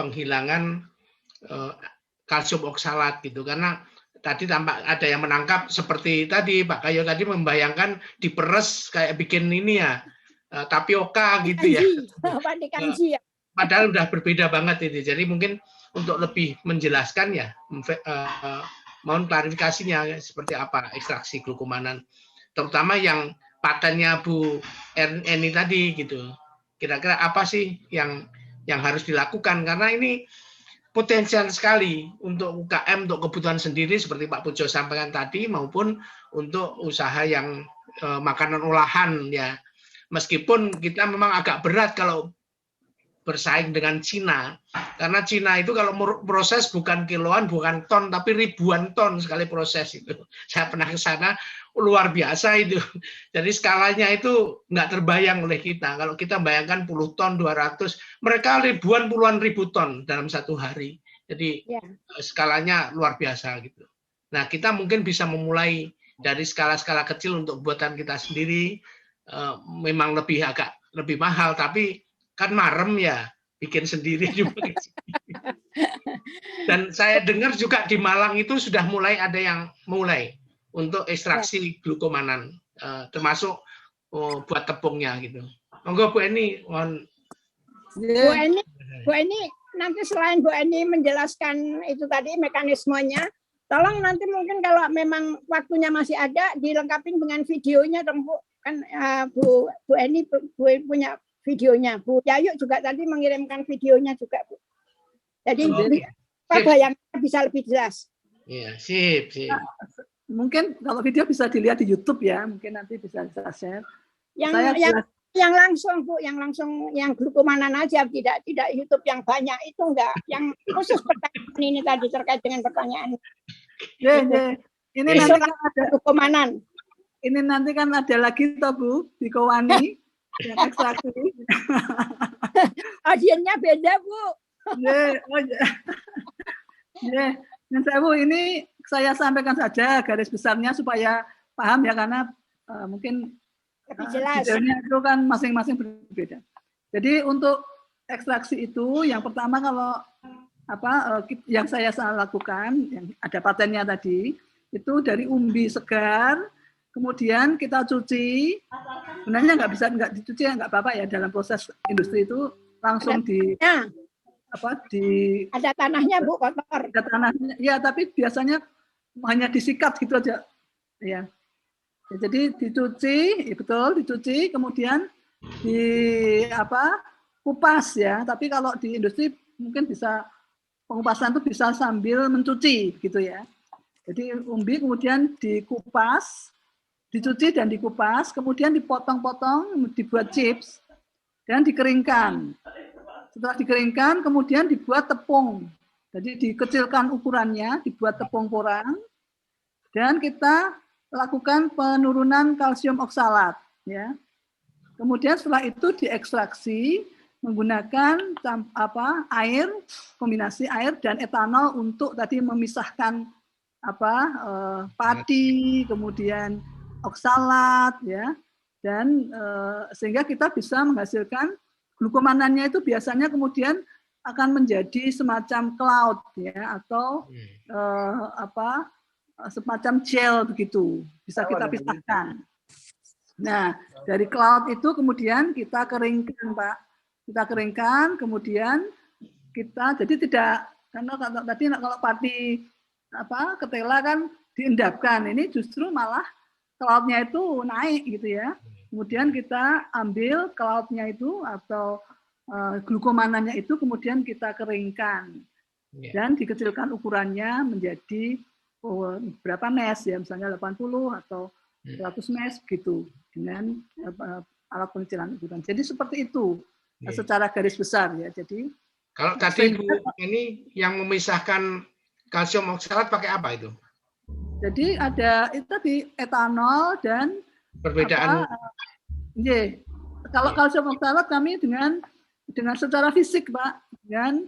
penghilangan kalsium oksalat gitu, karena tadi tampak ada yang menangkap seperti tadi Pak Kayo tadi membayangkan diperes kayak bikin ini ya tapioka gitu ya. Kanji ya. Padahal udah berbeda banget ini. Jadi mungkin untuk lebih menjelaskan ya, mohon klarifikasinya seperti apa ekstraksi glukomanan, terutama yang patennya Bu Eni tadi gitu. Kira-kira apa sih yang harus dilakukan, karena ini potensial sekali untuk UKM, untuk kebutuhan sendiri seperti Pak Pujo sampaikan tadi, maupun untuk usaha yang makanan olahan ya. Meskipun kita memang agak berat kalau bersaing dengan Cina, karena Cina itu kalau proses bukan kiloan, bukan ton, tapi ribuan ton sekali proses itu. Saya pernah ke sana, luar biasa itu. Jadi skalanya itu nggak terbayang oleh kita. Kalau kita bayangkan puluh ton, 200, mereka ribuan, puluhan ribu ton dalam satu hari. Jadi skalanya luar biasa gitu. Nah, kita mungkin bisa memulai dari skala-skala kecil untuk buatan kita sendiri. Memang agak lebih mahal, tapi kan marem ya, bikin sendiri juga. Dan saya dengar juga di Malang itu sudah mulai ada yang mulai untuk ekstraksi glukomanan, termasuk buat tepungnya gitu. Monggo Bu Eni, mohon. Bu Eni, nanti selain Bu Eni menjelaskan itu tadi mekanismenya, tolong nanti mungkin kalau memang waktunya masih ada dilengkapi dengan videonya dong Bu. Kan Bu Eni punya videonya. Bu Yayu juga tadi mengirimkan videonya juga, Bu. Jadi yang bisa lebih jelas. Iya, sip. Nah, mungkin kalau video bisa dilihat di YouTube ya, mungkin nanti bisa share. Yang langsung Bu, yang glukomanan aja, tidak YouTube yang banyak itu enggak. Yang khusus pertanyaan ini tadi terkait dengan pertanyaan. Ini nanti kan ada glukomanan. Ini nanti kan ada lagi toh Bu, di Kowani. Yang ekstraksi. Audiennya beda Bu. Bu, ini saya sampaikan saja garis besarnya supaya paham ya, karena mungkin lebih jelas. Videonya itu kan masing-masing berbeda. Jadi untuk ekstraksi itu yang pertama kalau yang saya lakukan, yang ada patennya tadi, itu dari umbi segar. Kemudian kita cuci, sebenarnya nggak dicuci ya nggak apa-apa ya, dalam proses industri itu langsung ada tanahnya Bu, kotor. Ada tanahnya, ya, tapi biasanya hanya disikat gitu aja, ya. Jadi dicuci, betul dicuci, kemudian kupas ya. Tapi kalau di industri mungkin bisa pengupasan itu bisa sambil mencuci gitu ya. Jadi umbi kemudian dikupas, dicuci dan dikupas, kemudian dipotong-potong, dibuat chips, dan dikeringkan. Setelah dikeringkan, kemudian dibuat tepung. Jadi dikecilkan ukurannya, dibuat tepung porang, dan kita lakukan penurunan kalsium oksalat. Ya. Kemudian setelah itu diekstraksi menggunakan air, kombinasi air dan etanol untuk tadi memisahkan pati, kemudian oksalat, ya, dan sehingga kita bisa menghasilkan glukomanannya itu biasanya kemudian akan menjadi semacam cloud ya, atau semacam gel begitu, bisa kita pisahkan. Nah, dari cloud itu kemudian kita keringkan, Pak. Kita keringkan, kemudian kita jadi tidak, karena tadi kalau pati ketela kan diendapkan, ini justru malah cloud-nya itu naik gitu ya. Kemudian kita ambil cloud-nya itu atau glukomanannya itu kemudian kita keringkan dan dikecilkan ukurannya menjadi berapa mes ya, misalnya 80 atau 100 mes gitu dengan alat pengecilan ukuran. Jadi seperti itu secara garis besar ya. Jadi kalau tadi Bu ini yang memisahkan kalsium oksalat pakai apa itu? Jadi ada itu tadi etanol dan perbedaan. Kalau kalsium oksalat kami dengan secara fisik, Pak, dengan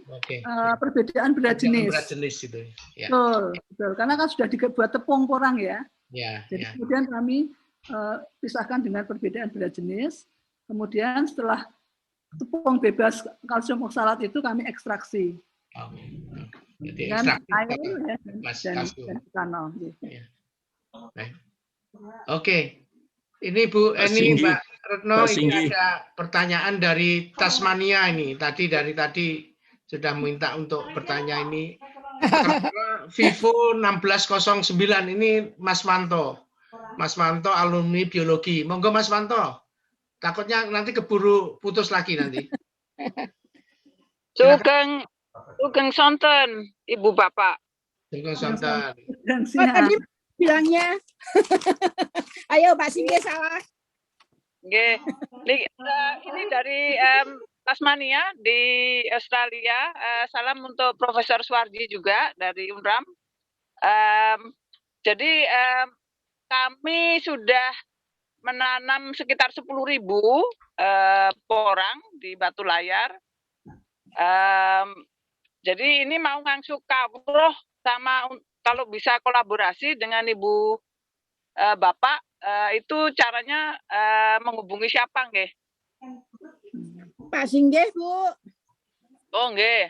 perbedaan berat jenis. Berat jenis itu. Ya. Betul. Karena kan sudah dibuat tepung porang ya. Ya. Jadi kemudian kami pisahkan dengan perbedaan berat jenis. Kemudian setelah tepung bebas kalsium oksalat itu kami ekstraksi. Oh, jadi Dengan ekstrak air ya, Mas dan kalsium. etanol. Ya. Baik. Oke, ini Bu Pak Eni, Singgi, Mbak Retno, Pak ini Singgi. ada pertanyaan dari Tasmania ini. Dari tadi sudah minta untuk bertanya ini. Vivo 1609 ini Mas Manto. Mas Manto alumni biologi. Monggo Mas Manto. Takutnya nanti keburu putus lagi nanti. Sugeng sonten, Ibu Bapak. Sugeng sonten. Dan Oh, tadi bilangnya, ayo Pak Singgi salah. Nggih. Ini dari Tasmania di Australia. Salam untuk Profesor Suwardi juga dari UNRAM. Jadi kami sudah menanam sekitar 10.000 porang di Batu Layar. Jadi ini mau ngangsu kawruh sama kalau bisa kolaborasi dengan Ibu Bapak, itu caranya menghubungi siapa nggih? Pak Singgi, Bu. Oh nggih.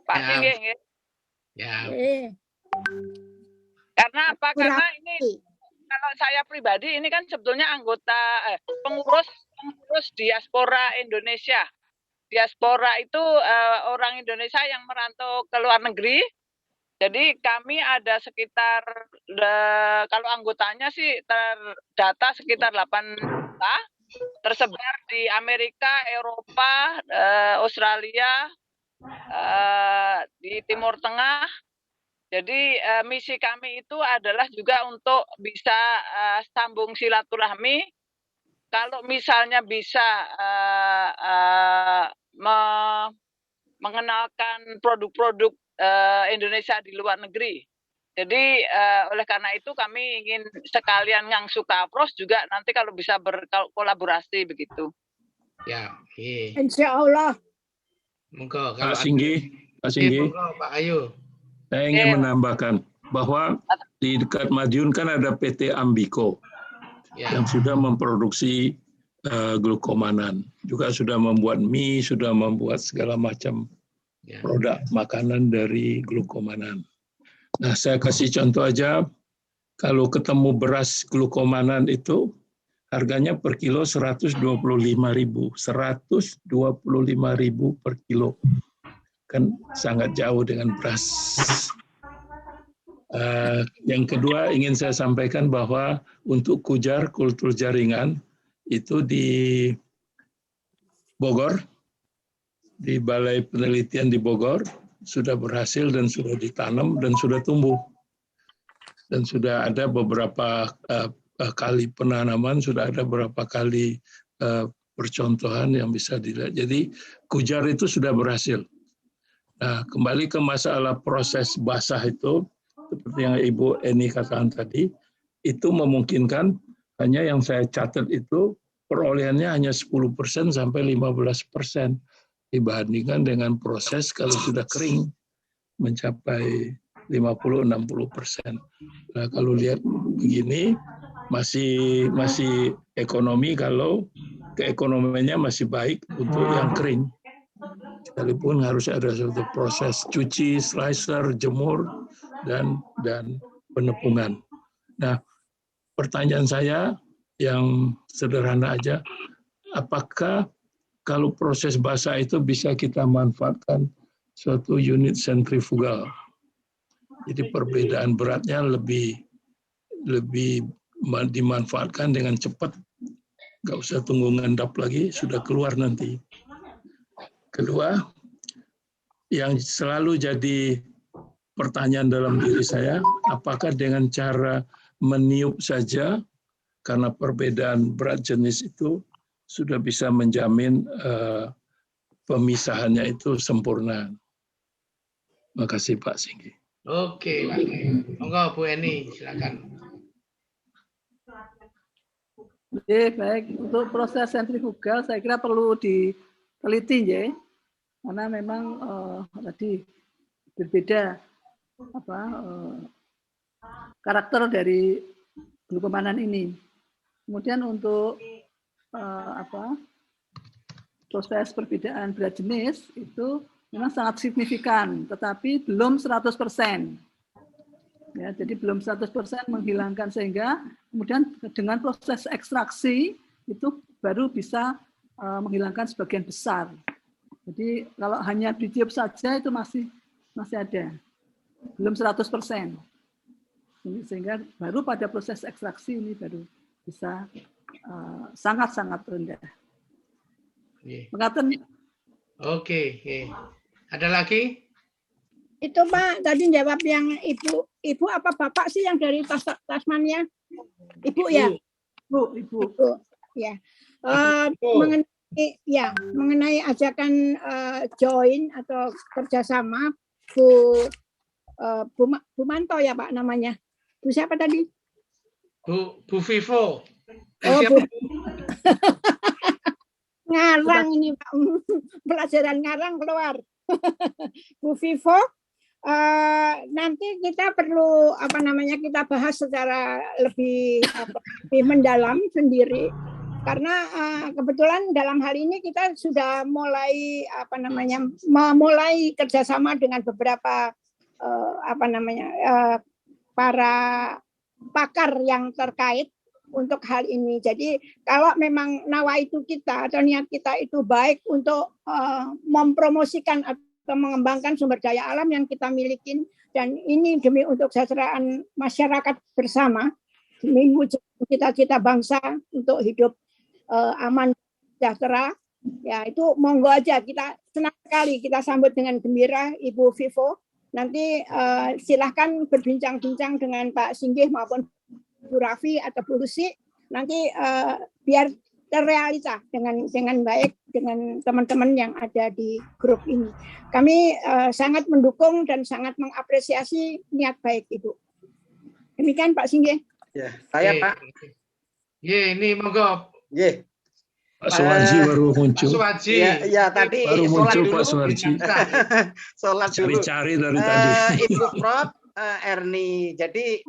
Pak Ya. Singgi nggih. Ya. Karena apa? Karena ini kalau saya pribadi ini kan sebetulnya anggota pengurus diaspora Indonesia. Diaspora itu orang Indonesia yang merantau ke luar negeri. Jadi kami ada sekitar kalau anggotanya sih terdata sekitar 8 juta, tersebar di Amerika, Eropa, Australia, di Timur Tengah. Jadi misi kami itu adalah juga untuk bisa sambung silaturahmi. Kalau misalnya bisa mengenalkan produk-produk Indonesia di luar negeri. Jadi oleh karena itu kami ingin sekalian ngangsu kawruh juga nanti kalau bisa berkolaborasi begitu. Ya. Insya Allah. Monggo Pak Singgi, Pak Ayu. Saya ingin menambahkan bahwa di dekat Madiun kan ada PT Ambiko yang sudah memproduksi glukomanan, juga sudah membuat mie, sudah membuat segala macam produk makanan dari glukomanan. Nah, saya kasih contoh aja, kalau ketemu beras glukomanan itu harganya per kilo 125.000, 125.000 per kilo. Kan sangat jauh dengan beras. Yang kedua ingin saya sampaikan bahwa untuk kujar kultur jaringan itu di Bogor, di Balai Penelitian di Bogor sudah berhasil dan sudah ditanam dan sudah tumbuh. Dan sudah ada beberapa kali penanaman, sudah ada beberapa kali percontohan yang bisa dilihat. Jadi kujar itu sudah berhasil. Nah, kembali ke masalah proses basah itu, seperti yang Ibu Eni katakan tadi, itu memungkinkan hanya yang saya catat itu perolehannya hanya 10% sampai 15% dibandingkan dengan proses kalau sudah kering mencapai 50-60%. Nah, kalau lihat begini masih ekonomi kalau keekonomiannya masih baik untuk yang kering. Sekalipun harus ada suatu proses cuci, slicer, jemur, dan penepungan. Nah, pertanyaan saya yang sederhana aja, apakah kalau proses basah itu bisa kita manfaatkan suatu unit sentrifugal? Jadi perbedaan beratnya lebih dimanfaatkan dengan cepat, nggak usah tunggu ngendap lagi, sudah keluar nanti. Kedua, yang selalu jadi pertanyaan dalam diri saya, apakah dengan cara meniup saja, karena perbedaan berat jenis itu sudah bisa menjamin pemisahannya itu sempurna. Terima kasih Pak Singgi. Oke, monggo Bu Eni, silakan. Baik, untuk proses sentrifugal saya kira perlu diteliti ya. Karena memang tadi berbeda karakter dari glukomanan ini. Kemudian untuk proses perbedaan berat jenis itu memang sangat signifikan, tetapi belum 100%. Ya, jadi belum 100% menghilangkan, sehingga kemudian dengan proses ekstraksi itu baru bisa menghilangkan sebagian besar. Jadi kalau hanya ditiup saja itu masih ada, belum 100%. Sehingga baru pada proses ekstraksi ini baru bisa sangat-sangat rendah. Mengaten. Oke. Ada lagi? Itu Pak, tadi jawab yang ibu apa bapak sih yang dari Tasmania? Ibu ya? Ibu. Ya. Mengenai ajakan join atau kerjasama Bu Manto ya Pak namanya. Bu siapa tadi? Bu Vivo. Oh, Bu. Ngarang ini Pak. Pelajaran ngarang keluar. Bu Vivo, nanti kita perlu kita bahas secara lebih mendalam sendiri, karena kebetulan dalam hal ini kita sudah mulai memulai kerjasama dengan beberapa para pakar yang terkait untuk hal ini. Jadi kalau memang nawaitu kita atau niat kita itu baik untuk mempromosikan atau mengembangkan sumber daya alam yang kita miliki, dan ini demi untuk kesejahteraan masyarakat bersama, demi cita-cita bangsa untuk hidup aman, sejahtera, ya itu monggo aja, kita senang sekali, kita sambut dengan gembira Ibu Vivo. Nanti silahkan berbincang-bincang dengan Pak Singgih maupun Bu Rafi atau Bu Lucy, nanti biar terrealisa dengan baik dengan teman-teman yang ada di grup ini. Kami sangat mendukung dan sangat mengapresiasi niat baik Ibu. Demikian Pak Singgih. Ya, saya Pak. Ini monggo. Pak Suwarji baru muncul. Pak Suwarji. Ya, tadi baru muncul Pak Suwarji. Sholat dulu. Cari-cari dari tadi. Ibu Prof Erni. Jadi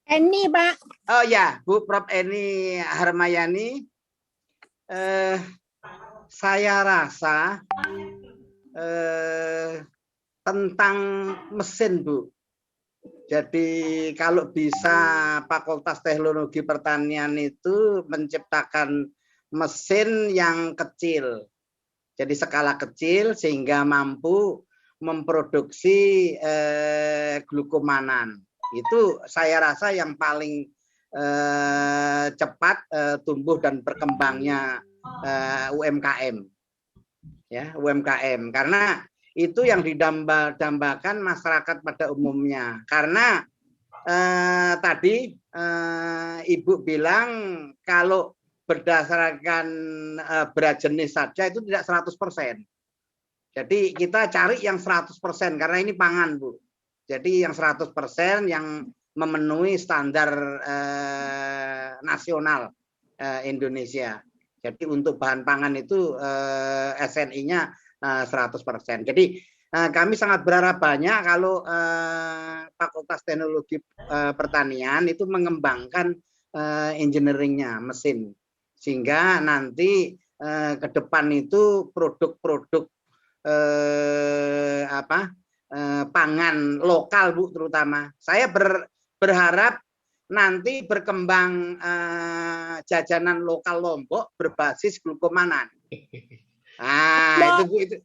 Eni Pak. Oh ya, Bu Prof Eni Harmayani. Saya rasa tentang mesin, Bu. Jadi kalau bisa Fakultas Teknologi Pertanian itu menciptakan mesin yang kecil. Jadi skala kecil sehingga mampu memproduksi glukomanan. Itu saya rasa yang paling cepat tumbuh dan berkembangnya UMKM. Ya, UMKM. Karena itu yang didambakan masyarakat pada umumnya. Karena tadi Ibu bilang kalau berdasarkan berat jenis saja itu tidak 100%. Jadi kita cari yang 100% karena ini pangan, Bu. Jadi yang 100% yang memenuhi standar nasional Indonesia. Jadi untuk bahan pangan itu SNI-nya 100%. Jadi kami sangat berharap banyak kalau Fakultas Teknologi Pertanian itu mengembangkan engineering-nya, mesin. Sehingga nanti ke depan itu produk-produk pangan lokal, Bu, terutama. Saya berharap nanti berkembang jajanan lokal Lombok berbasis glukomanan. Nah, itu Bu, itu.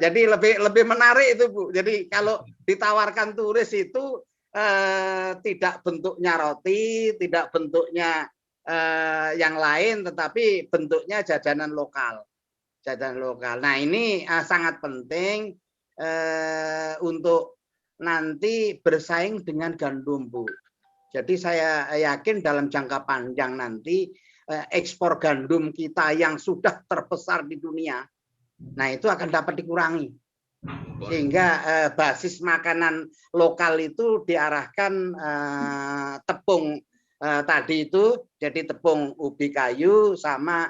Jadi lebih menarik itu, Bu. Jadi kalau ditawarkan turis itu tidak bentuknya roti, tidak bentuknya yang lain, tetapi bentuknya jajanan lokal. Jajanan lokal. Nah, ini sangat penting untuk nanti bersaing dengan gandum, Bu. Jadi saya yakin dalam jangka panjang nanti ekspor gandum kita yang sudah terbesar di dunia, nah itu akan dapat dikurangi. Sehingga basis makanan lokal itu diarahkan tepung tadi itu, jadi tepung ubi kayu sama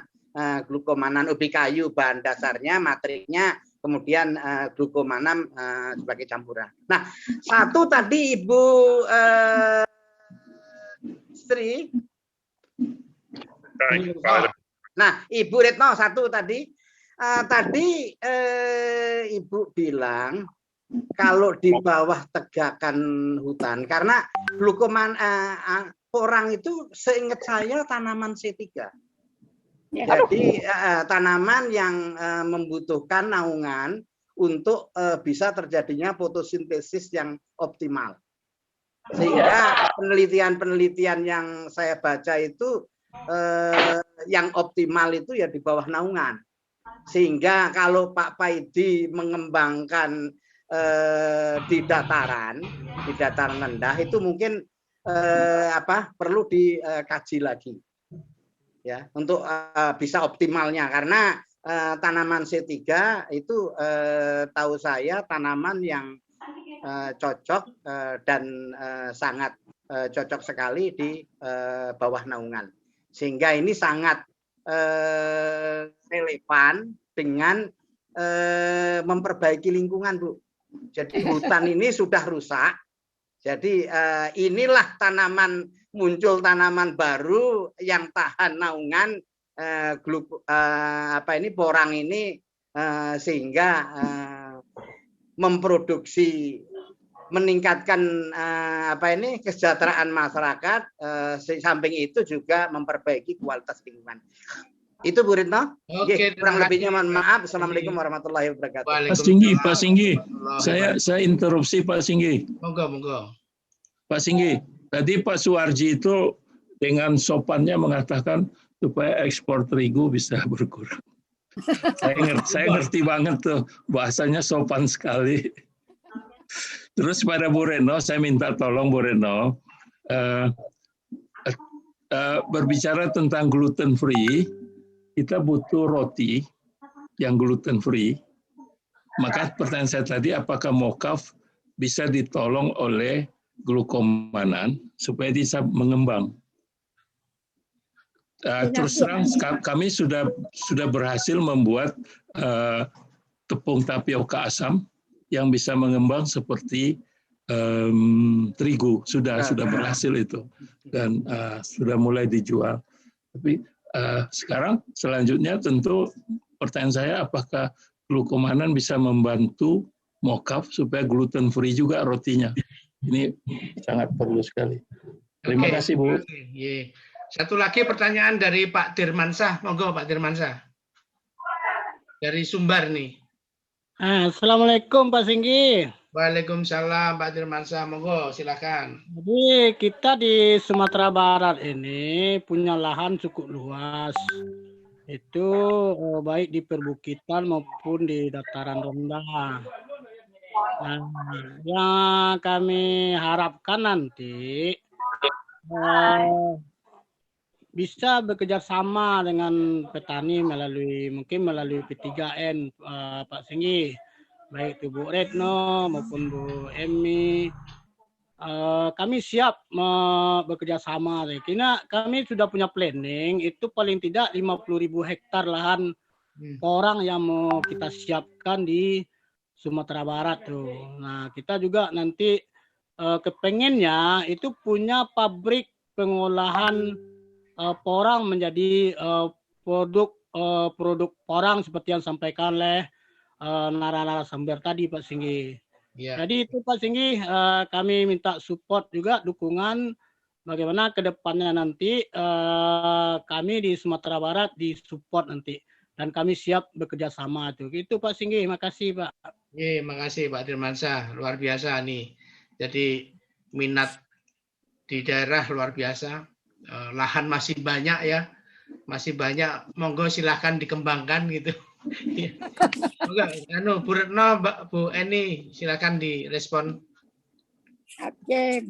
glukomanan. Ubi kayu bahan dasarnya, materinya, kemudian glukomanan sebagai campuran. Nah, satu tadi Ibu Sri. Nah, Ibu Retno satu tadi tadi Ibu bilang kalau di bawah tegakan hutan, karena porang itu seingat saya tanaman C3. Jadi tanaman yang membutuhkan naungan untuk bisa terjadinya fotosintesis yang optimal. Sehingga penelitian-penelitian yang saya baca itu yang optimal itu ya di bawah naungan. Sehingga kalau Pak Paidi mengembangkan di dataran rendah itu mungkin perlu dikaji lagi ya untuk bisa optimalnya, karena tanaman C3 itu tahu saya tanaman yang cocok dan sangat cocok sekali di bawah naungan, sehingga ini sangat relevan dengan memperbaiki lingkungan, Bu. Jadi hutan ini sudah rusak. Jadi inilah muncul tanaman baru yang tahan naungan porang ini sehingga memproduksi, meningkatkan kesejahteraan masyarakat, samping itu juga memperbaiki kualitas lingkungan. Itu Bu Retno. Oke, kurang lebihnya mohon maaf. Assalamualaikum warahmatullahi wabarakatuh. Pak Singgi, saya interupsi Pak Singgi. Monggo. Pak Singgi, tadi Pak Suwarji itu dengan sopannya mengatakan supaya ekspor terigu bisa berkurang. Saya ngerti banget tuh, bahasanya sopan sekali. Terus pada Bu Retno, saya minta tolong Bu Retno, berbicara tentang gluten free, kita butuh roti yang gluten free. Maka pertanyaan saya tadi, apakah mokaf bisa ditolong oleh glukomanan supaya bisa mengembang? Terus terang kami sudah berhasil membuat tepung tapioka asam yang bisa mengembang seperti terigu, sudah berhasil itu dan sudah mulai dijual. Tapi sekarang selanjutnya tentu pertanyaan saya, apakah glukomanan bisa membantu mokaf supaya gluten free juga rotinya? Ini sangat perlu sekali. Terima kasih Bu. Satu lagi pertanyaan dari Pak Dirmansyah. Monggo Pak Dirmansyah. Dari Sumbar nih. Assalamualaikum Pak Singgi. Waalaikumsalam Pak Dirmansyah. Monggo silakan. Jadi kita di Sumatera Barat ini punya lahan cukup luas. Itu baik di perbukitan maupun di dataran rendah. Nah, yang kami harapkan nanti bisa bekerja sama dengan petani melalui P3N, Pak Singgi, baik itu Bu Retno maupun Bu Emi. Kami siap bekerja sama. Karena kami sudah punya planning, itu paling tidak 50.000 hektar lahan porang yang mau kita siapkan di Sumatera Barat tuh. Nah, kita juga nanti kepengennya itu punya pabrik pengolahan porang menjadi produk porang seperti yang disampaikan oleh narasumber tadi Pak Singgi. Yeah. Jadi itu Pak Singgi, kami minta support juga, dukungan bagaimana ke depannya nanti kami di Sumatera Barat disupport nanti dan kami siap bekerja sama tuh. Itu Pak Singgi, makasih Pak. Iya, makasih Pak Dirmansyah, luar biasa nih. Jadi minat di daerah luar biasa. Lahan masih banyak ya, masih banyak. Monggo silahkan dikembangkan gitu. Bu Retno, Bu Eni, silakan direspon. Oke,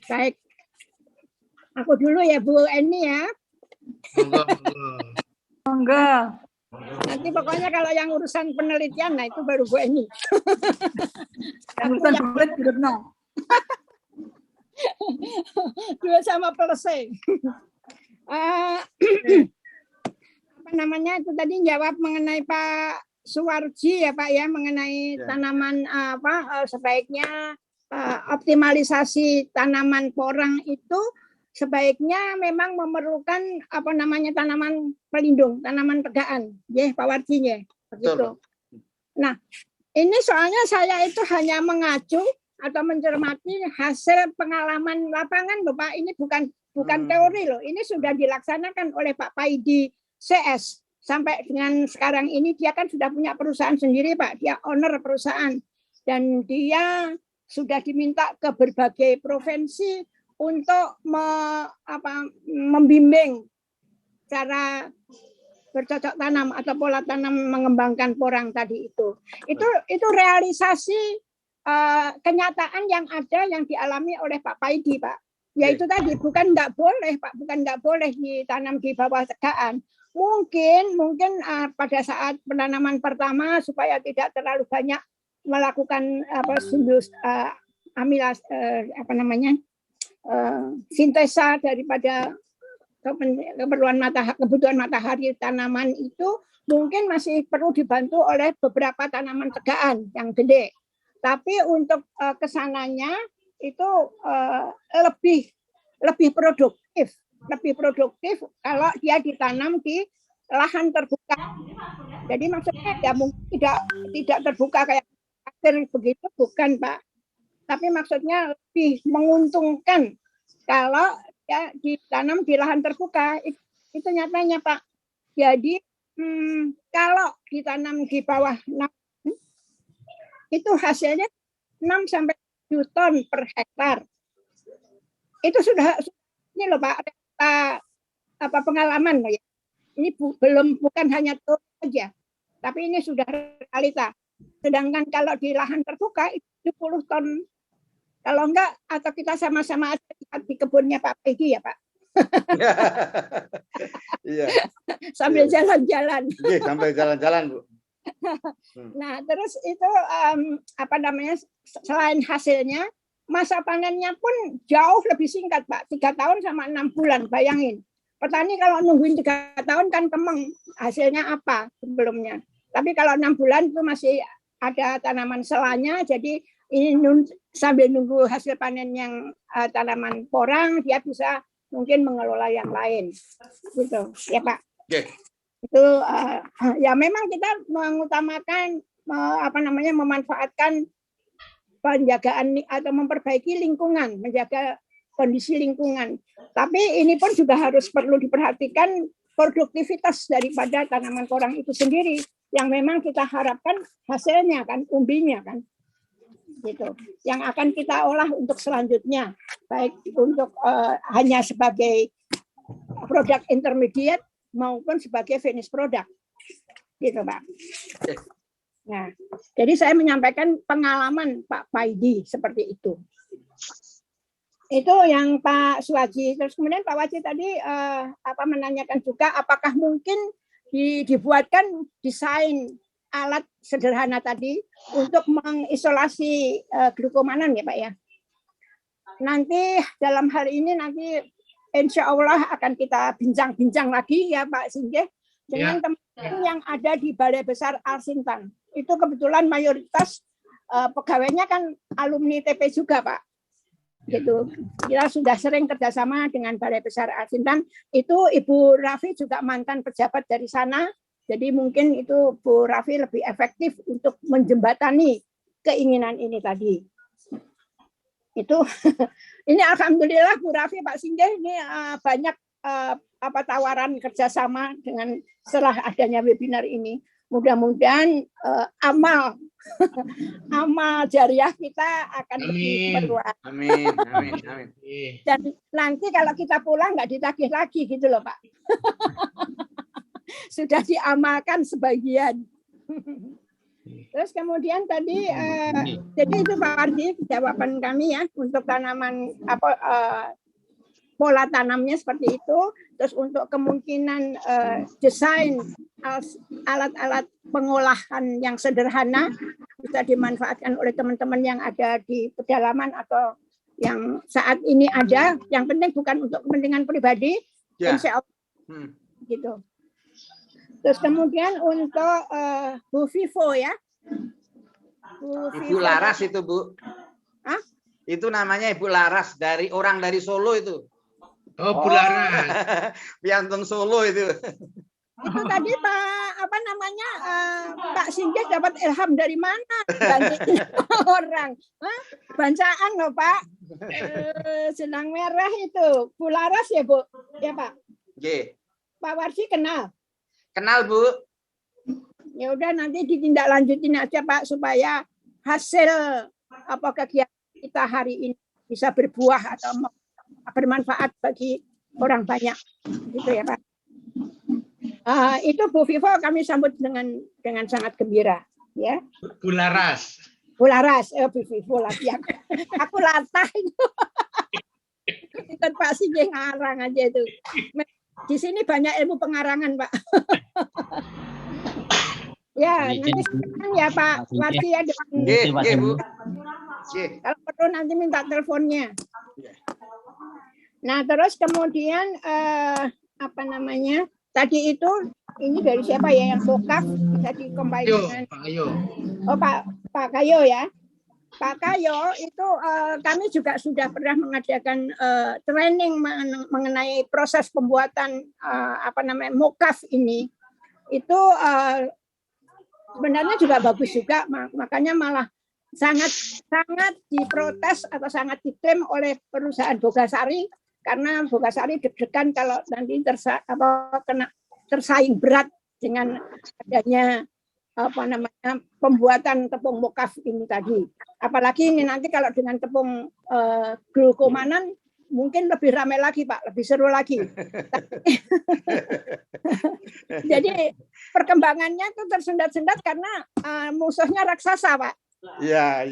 baik. Aku dulu ya Bu Eni ya. Monggo. Nanti pokoknya kalau yang urusan penelitian, nah itu baru Bu Eni. Urusan bulet Bu Retno. Dua sama selesai. Apa namanya itu tadi jawab mengenai Pak Suwarji ya Pak ya, mengenai tanaman sebaiknya optimalisasi tanaman porang itu sebaiknya memang memerlukan apa namanya tanaman pelindung, tanaman tegaan, ya Pak Warji, ya begitu. Nah, ini soalnya saya itu hanya mengacu atau mencermati hasil pengalaman lapangan, Bapak. Ini bukan teori loh. Ini sudah dilaksanakan oleh Pak Paidi CS. Sampai dengan sekarang ini dia kan sudah punya perusahaan sendiri, Pak. Dia owner perusahaan. Dan dia sudah diminta ke berbagai provinsi untuk membimbing cara bercocok tanam atau pola tanam mengembangkan porang tadi itu. Itu realisasi kenyataan yang ada yang dialami oleh Pak Paidi, Pak. Yaitu tadi bukan nggak boleh, Pak, bukan nggak boleh ditanam di bawah tegaan. Mungkin pada saat penanaman pertama supaya tidak terlalu banyak melakukan sintesa daripada kebutuhan matahari tanaman itu mungkin masih perlu dibantu oleh beberapa tanaman tegaan yang gede. Tapi untuk kesananya itu lebih produktif kalau dia ditanam di lahan terbuka. Jadi maksudnya ya mungkin tidak terbuka kayak pasir begitu, bukan Pak. Tapi maksudnya lebih menguntungkan kalau ya ditanam di lahan terbuka. Itu nyatanya Pak. Jadi kalau ditanam di bawah itu hasilnya 6 sampai 7 ton per hektar. Itu sudah ini loh Pak, pengalaman loh ya. Ini bukan hanya teori saja, tapi ini sudah realita. Sedangkan kalau di lahan terbuka itu 70 ton. Kalau enggak, atau kita sama-sama di kebunnya Pak Pegi ya Pak. Iya. Sambil jalan-jalan. Iya, sambil jalan-jalan Bu. Nah, terus itu selain hasilnya, masa panennya pun jauh lebih singkat, Pak. 3 tahun sama 6 bulan, bayangin. Petani kalau nungguin 3 tahun kan kemeng. Hasilnya apa sebelumnya. Tapi kalau 6 bulan itu masih ada tanaman selanya, jadi ini sambil nunggu hasil panen yang tanaman porang, dia bisa mungkin mengelola yang lain. Gitu, ya Pak. Okay. Itu ya memang kita mengutamakan memanfaatkan penjagaan atau memperbaiki lingkungan, menjaga kondisi lingkungan. Tapi ini pun juga harus perlu diperhatikan produktivitas daripada tanaman porang itu sendiri yang memang kita harapkan hasilnya kan, umbinya kan. Gitu. Yang akan kita olah untuk selanjutnya, baik untuk hanya sebagai produk intermediate maupun sebagai finish product, gitu Pak. Nah, jadi saya menyampaikan pengalaman Pak Paidi seperti itu. Itu yang Pak Suwaji. Terus kemudian Pak Waji tadi menanyakan juga apakah mungkin dibuatkan desain alat sederhana tadi untuk mengisolasi glukomanan ya Pak ya. Nanti dalam hal ini insya Allah akan kita bincang-bincang lagi ya Pak Singgih dengan teman-teman yang ada di Balai Besar Al-Sintan. Itu kebetulan mayoritas pegawainya kan alumni TP juga Pak. Gitu. Kita sudah sering kerjasama dengan Balai Besar Al-Sintan. Itu Ibu Rafi juga mantan pejabat dari sana. Jadi mungkin itu Bu Rafi lebih efektif untuk menjembatani keinginan ini tadi. Itu ini alhamdulillah Bu Rafi Pak Singgih ini banyak tawaran kerjasama dengan setelah adanya webinar ini. Mudah-mudahan amal jariah kita akan lebih berluas. Amin. Dan nanti kalau kita pulang nggak ditagih lagi gitu loh Pak. Sudah diamalkan sebagian. Terus kemudian tadi, jadi itu Pak Ardi jawaban kami ya untuk tanaman pola tanamnya seperti itu. Terus untuk kemungkinan desain alat-alat pengolahan yang sederhana bisa dimanfaatkan oleh teman-teman yang ada di pedalaman atau yang saat ini ada. Yang penting bukan untuk kepentingan pribadi, insya Allah gitu. Terus kemudian untuk Bu Vivo ya. Ibu Laras itu Bu. Hah? Itu namanya Ibu Laras, orang dari Solo itu. Oh, Bularas. Piantun Solo itu. Itu tadi Pak Singgih dapat ilham dari mana? Bandingin orang. Hah? Bancaan loh Pak. Senang merah itu. Bularas ya Bu? Ya Pak? Oke. Pak Warsi kenal? Kenal Bu. Ya udah nanti ditindaklanjutin aja Pak supaya hasil kegiatan kita hari ini bisa berbuah atau bermanfaat bagi orang banyak. Gitu ya Pak. Itu Bu Vivo kami sambut dengan sangat gembira, ya. Bularas. Bularas, Bu Vivo lagi aku latah itu. Ikut Pak Singgih ngarang aja itu. Di sini banyak ilmu pengarangan, Pak. Ya, nanti sekarang ya Pak Warsi ya dengan Bu. kalau perlu nanti minta teleponnya. Nah, terus kemudian tadi itu ini dari siapa ya yang mokaf bisa dikombinasi dengan Pak Kayo. Oh Pak Kayo ya. Pak Kayo itu kami juga sudah pernah mengadakan training mengenai proses pembuatan mokaf ini. Itu sebenarnya juga bagus juga, makanya malah sangat diprotes atau sangat diklaim oleh perusahaan Bogasari. Karena Bogasari deg-degan kalau nanti tersaing berat dengan adanya pembuatan tepung mokaf ini tadi. Apalagi ini nanti kalau dengan tepung glukomanan mungkin lebih ramai lagi Pak, lebih seru lagi. Jadi perkembangannya itu tersendat-sendat karena musuhnya raksasa Pak. Iya.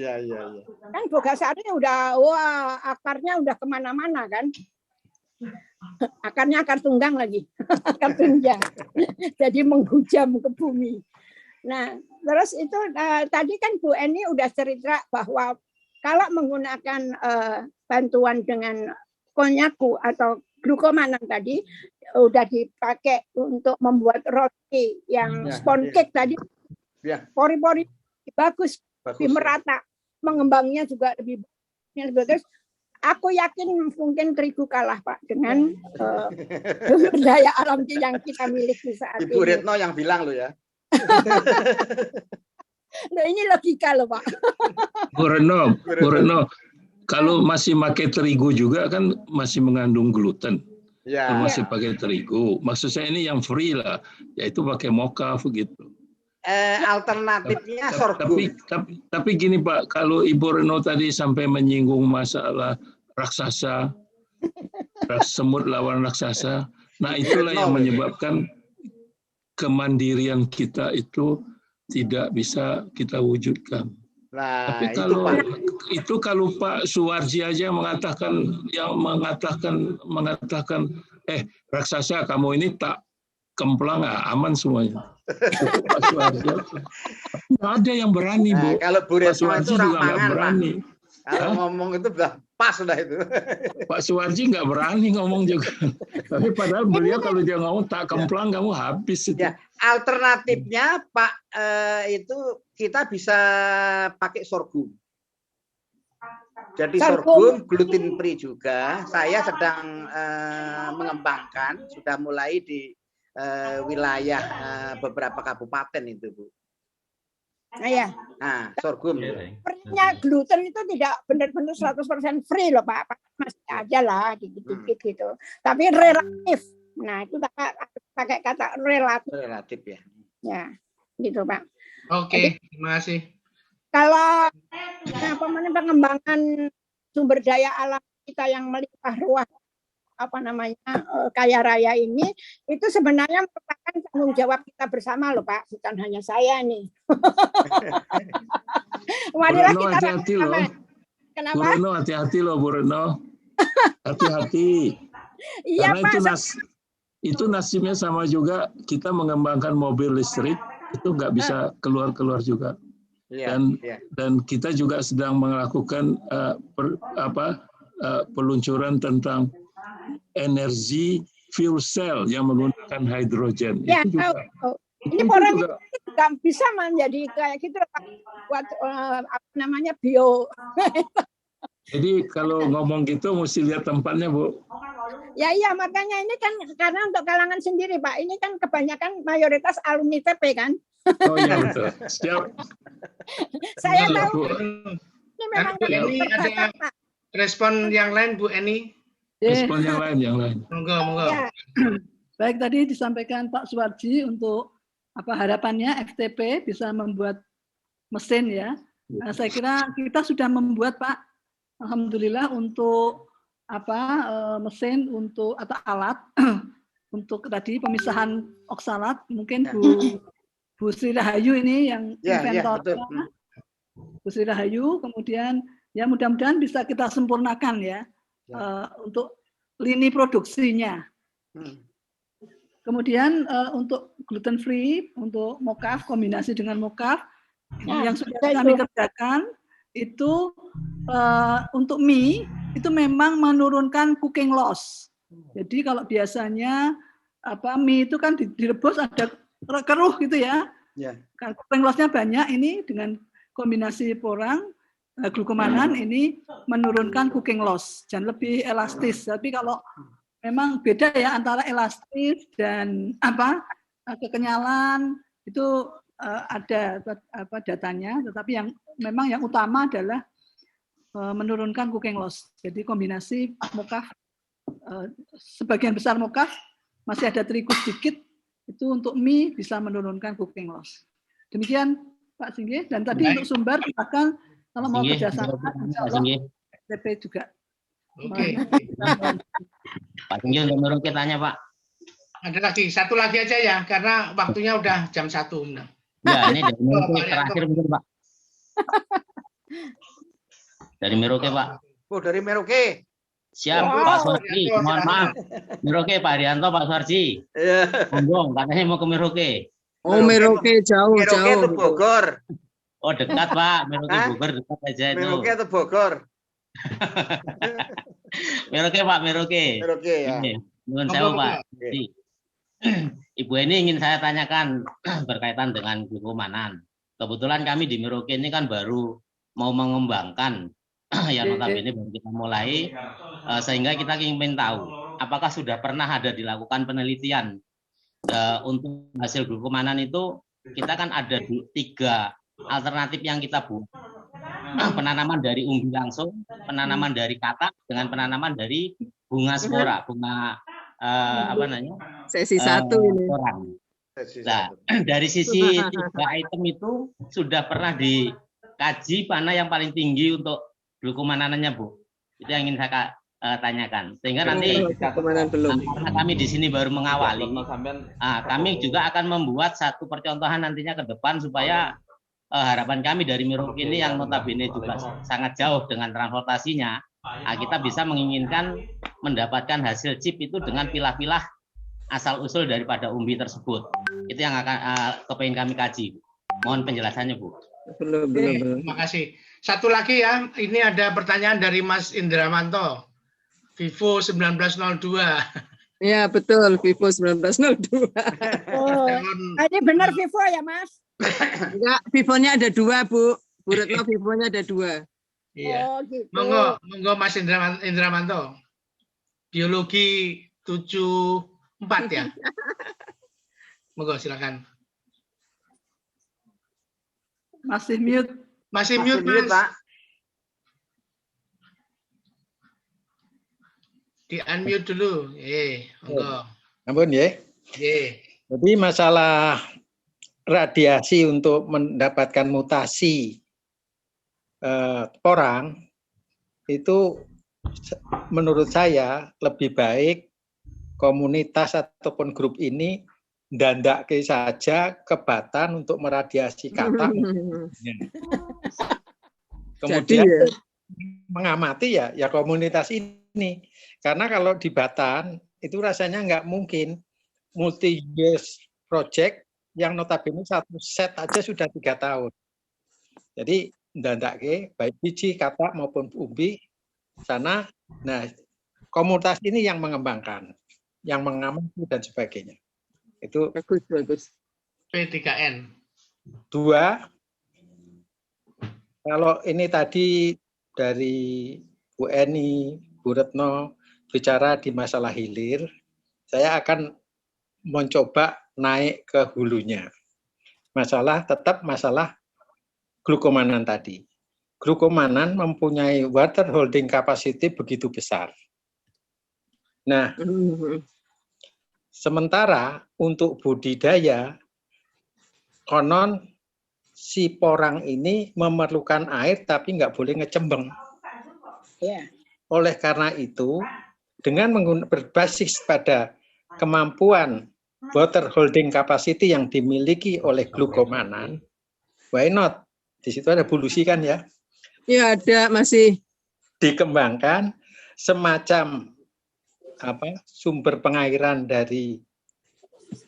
Kan Bogasari udah akarnya udah kemana-mana kan. Akarnya akar tunggang lagi, akar tunjang. Jadi menghujam ke bumi. Nah, terus itu tadi kan Bu Eni udah cerita bahwa kalau menggunakan bantuan dengan konyaku atau glukomanan tadi udah dipakai untuk membuat roti yang spon cake tadi. Pori-pori bagus, lebih merata, mengembangnya juga lebih bagus. Aku yakin mungkin terigu kalah Pak dengan daya alam yang kita miliki saat ini. Ibu Retno yang bilang loh ya. Nah, ini logika loh Pak. Bu Retno, kalau masih pakai terigu juga kan masih mengandung gluten. Ya. Masih pakai terigu. Maksud saya ini yang free lah, yaitu pakai mokaf gitu. Alternatifnya sorghum. Tapi gini Pak, kalau Ibu Retno tadi sampai menyinggung masalah raksasa, semut lawan raksasa, nah itulah yang menyebabkan kemandirian kita itu tidak bisa kita wujudkan. Nah, tapi kalau Pak Suwarji aja mengatakan raksasa kamu ini tak kemplang, aman semuanya. Pak Suwarji nggak ada yang berani, Bu. Kalau Bu Retno Pak Suwarji itu juga nggak berani. Kalau ngomong itu udah pas sudah itu. Pak Suwarji nggak berani ngomong juga. Tapi padahal beliau kalau dia ngomong tak kemplang kamu habis itu. Ya, alternatifnya Pak itu kita bisa pakai sorghum. Jadi sorghum gluten free juga. Saya sedang mengembangkan, sudah mulai di wilayah beberapa kabupaten itu Bu. Nah ya. Nah, sorghum. Free-nya gluten itu tidak benar-benar 100% free loh Pak. Masih aja lah dikit-dikit gitu. Tapi relatif. Nah, itu pakai kata relatif. Relatif ya. Ya, gitu Pak. Oke, terima kasih. Kalau pengembangan sumber daya alam kita yang melimpah ruah kaya raya ini itu sebenarnya merupakan tanggung jawab kita bersama loh Pak, bukan hanya saya nih. Marilah kita hati-hati loh. Kenapa? Bu Retno hati-hati loh Bu Retno. Hati-hati. Iya karena Pak. itu nasibnya sama juga kita mengembangkan mobil listrik itu nggak bisa keluar juga. Dan kita juga sedang melakukan peluncuran tentang energi fuel cell yang menggunakan hidrogen. Ya, itu juga. Ini orang juga bisa menjadi kayak gitu buat bio. Jadi kalau ngomong gitu mesti lihat tempatnya Bu. Ya iya, makanya ini kan karena untuk kalangan sendiri, Pak. Ini kan kebanyakan mayoritas alumni TP kan. Oh iya betul. Siap. Saya Monggo, tahu Bu. ini memang Bu Eni ada Pak. respon yang lain, Bu Eni? Respon yang lain. Monggo, monggo. Ya. Baik, tadi disampaikan Pak Suwarji untuk harapannya FTP bisa membuat mesin ya. Nah, saya kira kita sudah membuat Pak, alhamdulillah untuk mesin untuk atau alat untuk tadi pemisahan oksalat. Mungkin Bu Sri Rahayu ini yang inventor. Bu Sri Rahayu, kemudian ya mudah-mudahan bisa kita sempurnakan ya. Untuk lini produksinya. Kemudian untuk gluten free, untuk mokaf, kombinasi dengan mokaf, yang sudah kami kerjakan itu untuk mie itu memang menurunkan cooking loss. Jadi kalau biasanya mie itu kan direbus ada keruh gitu ya. Cooking loss-nya banyak, ini dengan kombinasi porang glukomanan ini menurunkan cooking loss dan lebih elastis. Tapi kalau memang beda ya antara elastis dan kekenyalan itu ada datanya, tetapi yang memang yang utama adalah menurunkan cooking loss. Jadi kombinasi mokaf, sebagian besar mokaf, masih ada terigu sedikit, itu untuk mie bisa menurunkan cooking loss. Demikian Pak Singgih, dan tadi untuk sumber silakan kalau mau kerjasama, insya Allah FTP juga. Oke. Pak Singgih untuk Merauke tanya Pak. Ada lagi, satu lagi aja ya, karena waktunya udah jam 1. Ya, ini dari Merauke terakhir mungkin Pak. Dari Merauke Pak. Oh, dari Merauke. Siap Pak Suwarji, mohon maaf. Merauke Pak Arianto, Pak Suwarji. Ngomong, katanya mau ke Merauke. Oh, Merauke jauh. Merauke itu Bogor. Oh, dekat Pak, Merauke Bogor dekat aja itu. Merauke itu Bogor. Merauke Pak, Merauke. Merauke ya. Nuwun sewu Pak. Ibu ini ingin saya tanyakan berkaitan dengan glukomanan. Kebetulan kami di Merauke ini kan baru mau mengembangkan yang notabene baru kita mulai, sehingga kita ingin tahu apakah sudah pernah ada dilakukan penelitian untuk hasil glukomanan itu. Kita kan ada 3 alternatif yang kita buat, penanaman dari umbi langsung, penanaman dari katak, dengan penanaman dari bunga spora, bunga sesi 1 ini. Nah, dari sisi 3 item itu sudah pernah dikaji mana yang paling tinggi untuk glukomanannya, Bu? Itu yang ingin saya tanyakan. Sehingga nanti karena kami di sini baru mengawali, kami juga akan membuat satu percontohan nantinya ke depan supaya harapan kami dari Merauke ini yang notabene juga sangat jauh dengan transportasinya, kita bisa menginginkan mendapatkan hasil chip itu dengan pilah-pilah asal usul daripada umbi tersebut. Itu yang akan kepengen kami kaji. Mohon penjelasannya, Bu. Belum. Terima kasih. Satu lagi ya, ini ada pertanyaan dari Mas Indramanto. Vivo 1902. Ya, betul, Vivo 1902. Oh, ini benar Vivo ya, Mas? Enggak, Vivo-nya ada 2, Bu. Bu Retno, Vivo-nya ada 2. Iya. Oh, gitu. Monggo Mas Indramanto. Biologi 74 ya. Monggo silakan. Masih mute. Masih mute, Mas. Pak. Di unmute dulu. Monggo. Ampun ya. Jadi masalah radiasi untuk mendapatkan mutasi porang itu menurut saya lebih baik komunitas ataupun grup ini dandake saja ke Batan untuk meradiasi katak. Kemudian mengamati ya komunitas ini. Karena kalau di Batan itu rasanya nggak mungkin multi-use project yang notabene satu set aja sudah 3 tahun. Jadi ndandake baik biji, katak maupun umbi sana. Nah, komunitas ini yang mengembangkan, yang mengamati dan sebagainya. Itu bagus. P3N. 2. Kalau ini tadi dari Bu Eni, Bu Retno, bicara di masalah hilir, saya akan mencoba naik ke hulunya. Tetap masalah glukomanan tadi. Glukomanan mempunyai water holding capacity begitu besar. Nah, sementara untuk budidaya, konon si porang ini memerlukan air tapi nggak boleh ngecembeng. Oleh karena itu, dengan berbasis pada kemampuan water holding capacity yang dimiliki oleh glukomanan, why not? Di situ ada bulusi kan ya? Iya, ada masih. Dikembangkan semacam sumber pengairan dari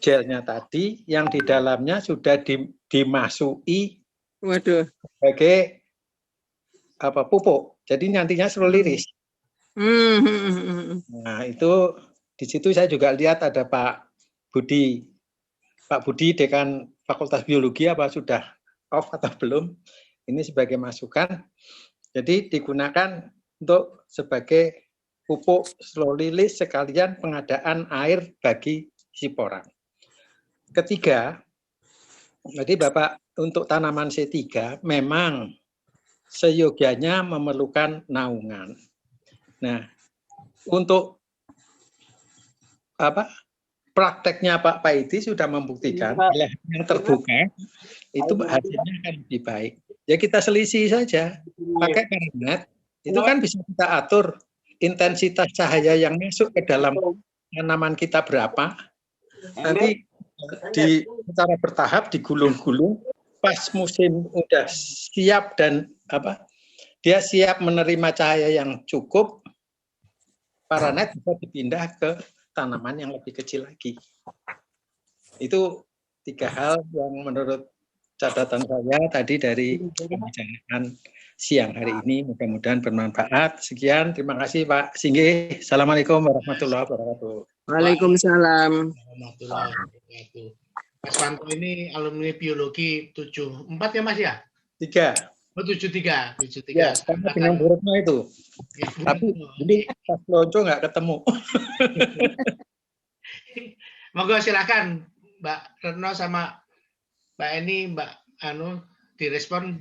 gelnya tadi yang di dalamnya sudah dimasuki sebagai pupuk. Jadi nantinya slurry. Nah, itu di situ saya juga lihat ada Pak Budi Dekan Fakultas Biologi, apa sudah off atau belum? Ini sebagai masukan. Jadi digunakan untuk sebagai pupuk slow release sekalian pengadaan air bagi si porang. Ketiga, jadi Bapak untuk tanaman C3 memang seyogianya memerlukan naungan. Nah, untuk prakteknya Pak Paidi sudah membuktikan yang terbuka itu hasilnya akan lebih baik. Ya kita selisih saja, pakai paranet, itu kan bisa kita atur intensitas cahaya yang masuk ke dalam tanaman kita berapa. Nanti secara bertahap digulung-gulung, pas musim udah siap dan dia siap menerima cahaya yang cukup, paranet bisa dipindah ke tanaman yang lebih kecil lagi. Itu 3 hal yang menurut catatan saya tadi dari pembicaraan siang hari ini. Mudah-mudahan bermanfaat. Sekian, terima kasih Pak Singgih. Assalamualaikum warahmatullahi wabarakatuh. Waalaikumsalam. Warahmatullahi wabarakatuh. Mas Wanto ini alumni biologi 74 ya Mas ya? 3. Oh 73. Ya, sama dengan Bu Retno itu. Ya, tapi ini pas lonco nggak ketemu. Monggo silakan Mbak Retno sama Mbak Eni, Mbak direspon.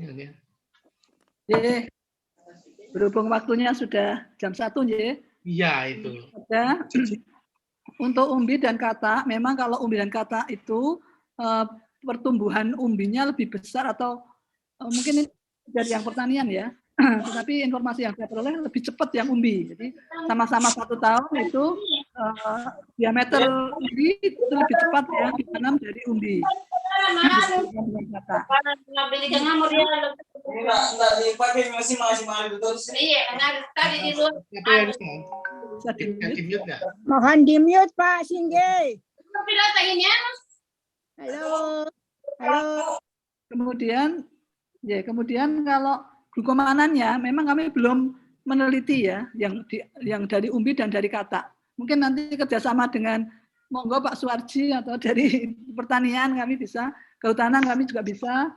Berhubung waktunya sudah jam 1 ya. Iya itu. Untuk umbi dan katak, memang kalau umbi dan katak itu pertumbuhan umbinya lebih besar atau mungkin ini dari yang pertanian ya, tetapi informasi yang saya peroleh lebih cepat yang umbi. Jadi sama-sama 1 tahun itu diameter umbi itu lebih cepat ya ditanam dari umbi. Mohon di-mute Pak Singgih. Halo. Kemudian kalau glukomanannya memang kami belum meneliti ya yang dari umbi dan dari katak. Mungkin nanti kerjasama dengan monggo Pak Suwarji atau dari pertanian kami bisa, kehutanan kami juga bisa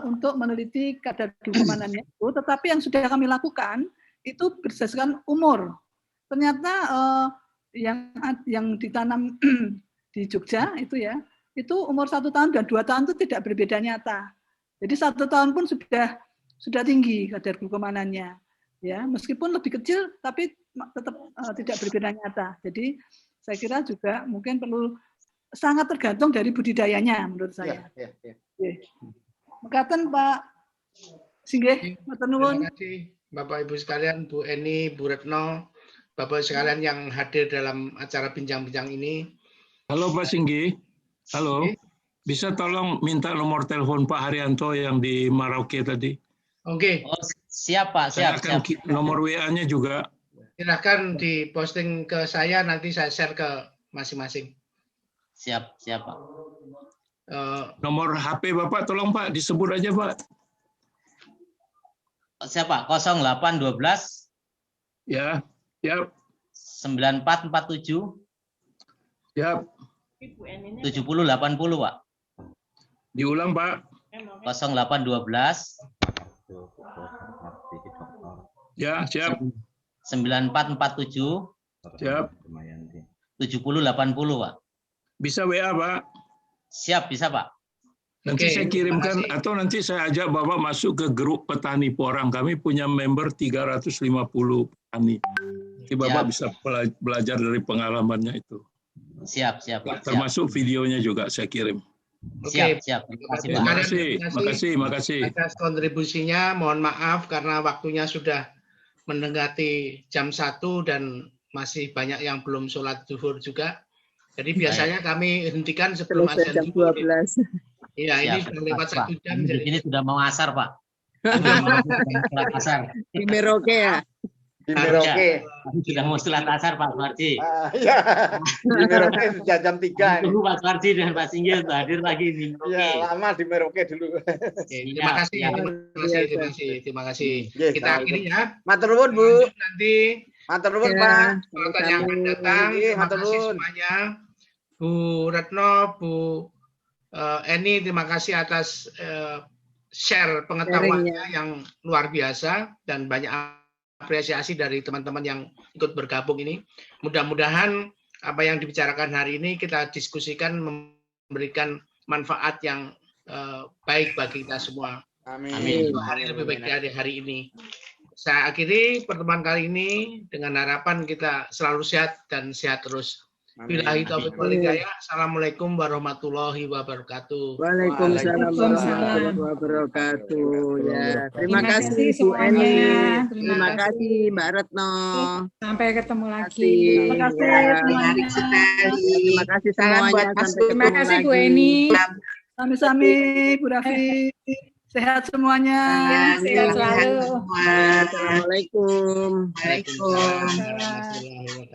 untuk meneliti kadar glukomanannya itu. Tetapi yang sudah kami lakukan itu berdasarkan umur. Ternyata yang ditanam di Jogja itu ya, itu umur 1 tahun dan 2 tahun itu tidak berbeda nyata. Jadi 1 tahun pun sudah tinggi kadar glukomanannya, ya meskipun lebih kecil tapi tetap tidak berbeda nyata. Jadi saya kira juga mungkin perlu sangat tergantung dari budidayanya menurut saya. Mekaten Pak Singgih, matur nuwun. Terima kasih Bapak Ibu sekalian, Bu Eni, Bu Retno, Bapak sekalian yang hadir dalam acara bincang-bincang ini. Halo Pak Singgih. Halo. Bisa tolong minta nomor telepon Pak Haryanto yang di Merauke tadi? Oke. Oh, siap Pak, siap. Nomor WA-nya juga. Silakan diposting ke saya, nanti saya share ke masing-masing. Siap Pak. Nomor HP Bapak tolong Pak, disebut aja Pak. Siapa? 0812. Ya. 9447. Ya. 7080 Pak. Diulang Pak. 0812. Ya, siap. 9447 Siap. 70-80, Pak. Bisa WA, Pak. Siap, bisa, Pak. Nanti Oke, saya terima kirimkan kasih. atau nanti saya ajak Bapak masuk ke grup petani Porang. Kami punya member 350 petani. Nanti Bapak Siap. bisa belajar dari pengalamannya itu. Siap, siap, Pak. Siap. Termasuk videonya juga saya kirim. Siap, siap. Terima kasih, Pak. Makasih. Atas kontribusinya, mohon maaf karena waktunya sudah mendekati jam 1 dan masih banyak yang belum sholat zuhur juga. Jadi biasanya kami hentikan sebelum azan jam zuhur. 12. Iya, ini Siap, sudah lewat Pak. 1 jam. Ini di sini sudah mau asar, Pak. Sudah mau sholat asar. Di Merauke ya? Di Merauke. Sudah mau sholat asar, Pak Suwarji. Iya. Di Merauke sudah jam 3. Tunggu Pak Suwarji dan Pak Singgih untuk hadir lagi di Merauke. Iya, lama di Merauke dulu. Terima kasih. Terima kasih. Kita akhiri ya. Matur nuwun, Bu. Nanti Matur nuwun, Pak. kesempatan yang akan datang. Terima kasih semuanya. Bu Retno, Bu Eni, terima kasih atas share pengetahuannya yang luar biasa dan banyak apresiasi dari teman-teman yang ikut bergabung ini. Mudah-mudahan apa yang dibicarakan hari ini kita diskusikan memberikan manfaat yang baik bagi kita semua. Amin. Hari lebih baik dari hari ini. Saya akhiri pertemuan kali ini dengan harapan kita selalu sehat dan sehat terus. Billahi taufiq wal hidayah. Assalamualaikum warahmatullahi wabarakatuh. Waalaikumsalam warahmatullahi wabarakatuh. Ya, terima kasih Bu Eni. Terima kasih Mbak Retno. Sampai ketemu lagi. Terima kasih semuanya. Terima kasih semuanya. Terima kasih Bu Eni. Sami-sami Bu Raffi. Sehat semuanya. Sehat selalu. Assalamualaikum. Waalaikumsalam warahmatullahi wabarakatuh.